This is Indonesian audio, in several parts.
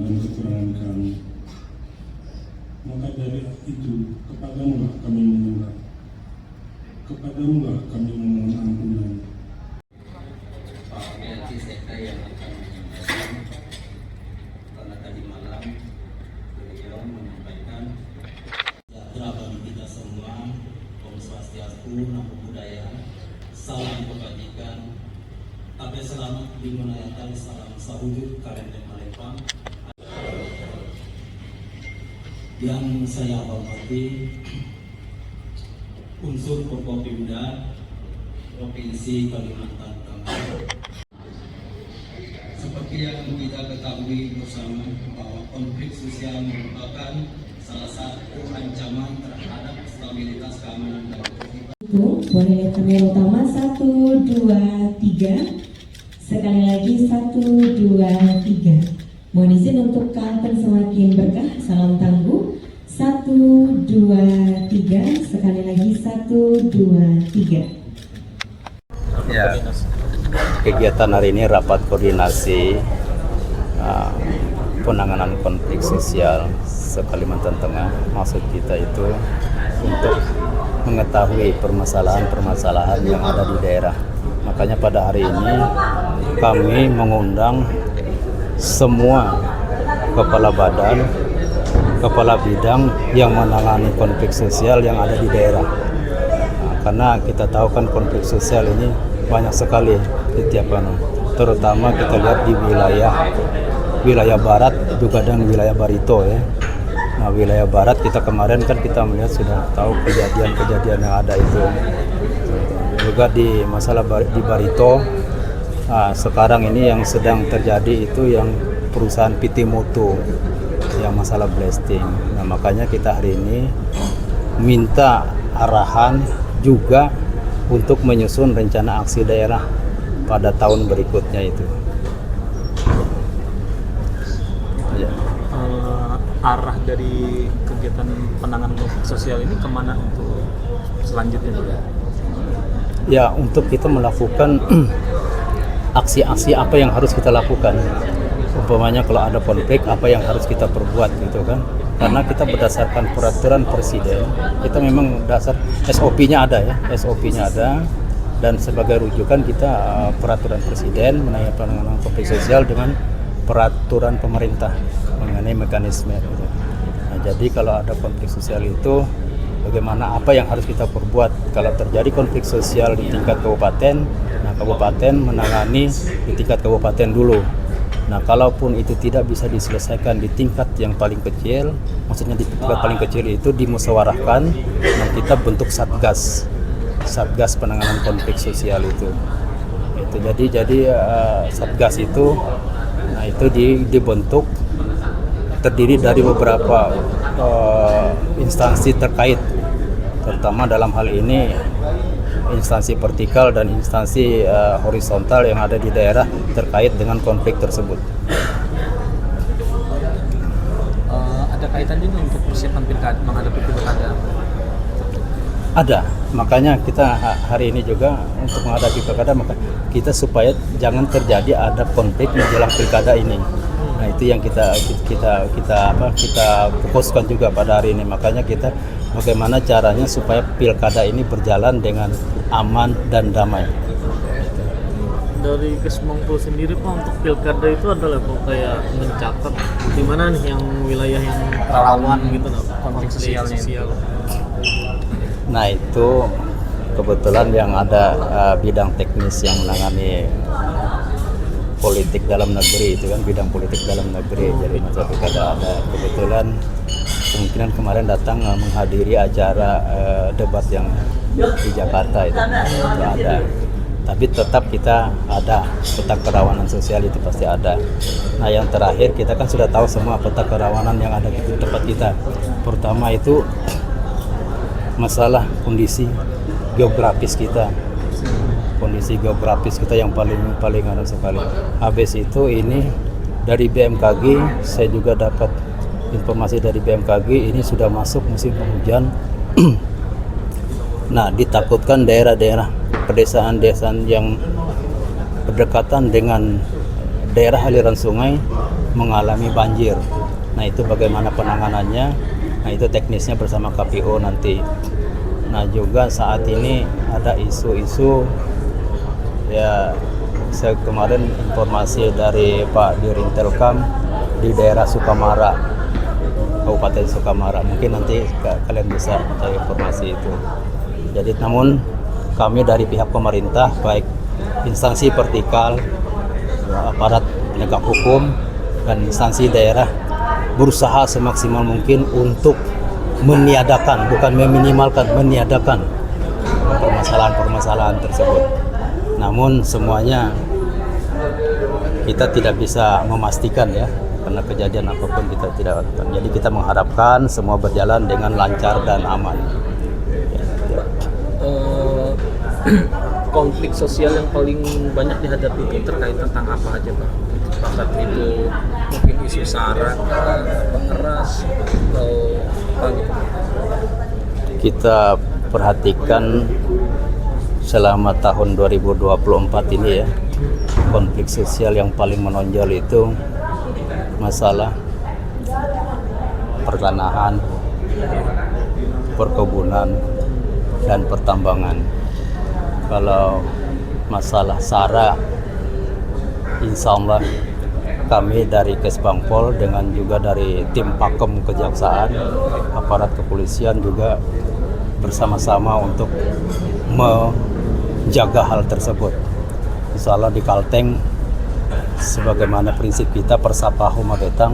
dan kekurangan kami. Maka dari itu, kepadamu lah kami menyembah, kepadamu lah kami memohon ampunan. Pak Melki Sekda yang akan menyampaikan, karena tadi malam beliau menyampaikan sejahtera bagi kita semua, Om Swastiastu, Namo Buddhaya, salam kebajikan, tapi selamat dimuliakan, salam sahujud Karende Malepang. Yang saya hormati unsur Forkopimda Provinsi Kalimantan Tengah. Seperti yang kita ketahui bersama bahwa konflik sosial merupakan salah satu ancaman terhadap stabilitas keamanan dan ketertiban. Boleh lihat kamera utama 1, 2, 3. Sekali lagi 1, 2, 3. Mohon izin untuk kapan semakin berkah. Salam tangguh 1, 2, 3. Sekali lagi 1, 2, 3. Ya, kegiatan hari ini rapat koordinasi penanganan konflik sosial se-Kalimantan Tengah. Maksud kita itu untuk mengetahui permasalahan-permasalahan yang ada di daerah. Makanya pada hari ini kami mengundang semua kepala badan, kepala bidang yang menangani konflik sosial yang ada di daerah. Karena kita tahu kan konflik sosial ini banyak sekali di tiap mana, terutama kita lihat di wilayah barat juga dan wilayah Barito ya. Nah, wilayah barat kita kemarin kan kita melihat sudah tahu kejadian-kejadian yang ada itu. Juga di masalah di Barito, sekarang ini yang sedang terjadi itu yang perusahaan PT Mutu yang masalah blasting. Nah, makanya kita hari ini minta arahan juga untuk menyusun rencana aksi daerah pada tahun berikutnya itu. Ya. Arah dari kegiatan penanganan konflik sosial ini kemana untuk selanjutnya? Ya, untuk kita melakukan aksi-aksi apa yang harus kita lakukan. Umpamanya kalau ada konflik apa yang harus kita perbuat gitu kan. Karena kita berdasarkan peraturan presiden, kita memang dasar SOP-nya ada ya, SOP-nya ada, dan sebagai rujukan kita peraturan presiden mengenai penanganan konflik sosial dengan peraturan pemerintah mengenai mekanisme gitu. Nah, jadi kalau ada konflik sosial itu bagaimana, apa yang harus kita perbuat kalau terjadi konflik sosial di tingkat kabupaten. Nah, kabupaten menangani di tingkat kabupaten dulu. Nah, kalaupun itu tidak bisa diselesaikan di tingkat yang paling kecil, maksudnya di tingkat paling kecil itu dimusyawarahkan dan kita bentuk satgas penanganan konflik sosial itu. Jadi satgas itu, nah itu dibentuk terdiri dari beberapa instansi terkait, terutama dalam hal ini instansi vertikal dan instansi horizontal yang ada di daerah terkait dengan konflik tersebut. Ada kaitannya untuk persiapan pilkada, menghadapi pilkada? Ada, makanya kita hari ini juga untuk menghadapi pilkada, maka kita supaya jangan terjadi ada konflik menjelang pilkada ini. Nah, itu yang kita fokuskan juga pada hari ini. Makanya kita bagaimana caranya supaya pilkada ini berjalan dengan aman dan damai. Dari Kesmangpul sendiri Pak, untuk pilkada itu adalah kayak mencatat di mana nih yang wilayah yang rawan gitu konflik sosialnya. Nah, itu kebetulan yang ada bidang teknis yang menangani politik dalam negeri itu kan, bidang politik dalam negeri. Jadi masa pilkada ada, kebetulan kemungkinan kemarin datang menghadiri acara debat yang di Jakarta itu ada. Tapi tetap kita ada peta kerawanan sosial, itu pasti ada. Nah, yang terakhir kita kan sudah tahu semua peta kerawanan yang ada di tempat kita. Pertama itu masalah kondisi geografis kita. Kondisi geografis kita yang paling ada sekali. Habis itu ini dari BMKG, saya juga dapat informasi dari BMKG ini sudah masuk musim penghujan. Nah, ditakutkan daerah-daerah pedesaan-desaan yang berdekatan dengan daerah aliran sungai mengalami banjir. Nah itu bagaimana penanganannya, nah itu teknisnya bersama KPU nanti. Nah juga saat ini ada isu-isu ya, saya kemarin informasi dari Pak Dirintelkam di daerah Sukamara, Kabupaten Sukamara, mungkin nanti kalian bisa cari informasi itu. Jadi namun kami dari pihak pemerintah, baik instansi vertikal, aparat penegak hukum dan instansi daerah, berusaha semaksimal mungkin untuk meniadakan, bukan meminimalkan, meniadakan permasalahan-permasalahan tersebut. Namun semuanya kita tidak bisa memastikan ya, karena kejadian apapun kita tidak lakukan. Jadi kita mengharapkan semua berjalan dengan lancar dan aman. Konflik sosial yang paling banyak dihadapi itu terkait tentang apa aja Pak? Apakah itu mungkin isu SARA, keras, atau apa gitu? Kita perhatikan selama tahun 2024 ini ya, konflik sosial yang paling menonjol itu masalah pertanahan, perkebunan, dan pertambangan. Kalau masalah SARA, insya Allah kami dari Kesbangpol dengan juga dari tim Pakem Kejaksaan, aparat kepolisian juga bersama-sama untuk menjaga hal tersebut. Insya Allah di Kalteng, sebagaimana prinsip kita Persapa Huma Betang,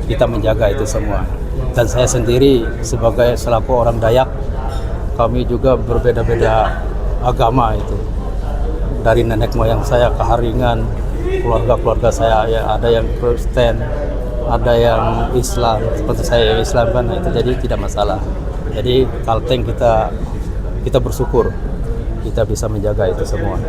kita menjaga itu semua. Dan saya sendiri sebagai selaku orang Dayak, kami juga berbeda-beda agama itu. Dari nenek moyang saya keharingan, keluarga-keluarga saya ya, ada yang Kristen, ada yang Islam, seperti saya yang Islam kan, itu jadi tidak masalah. Jadi Kalteng kita bersyukur kita bisa menjaga itu semua.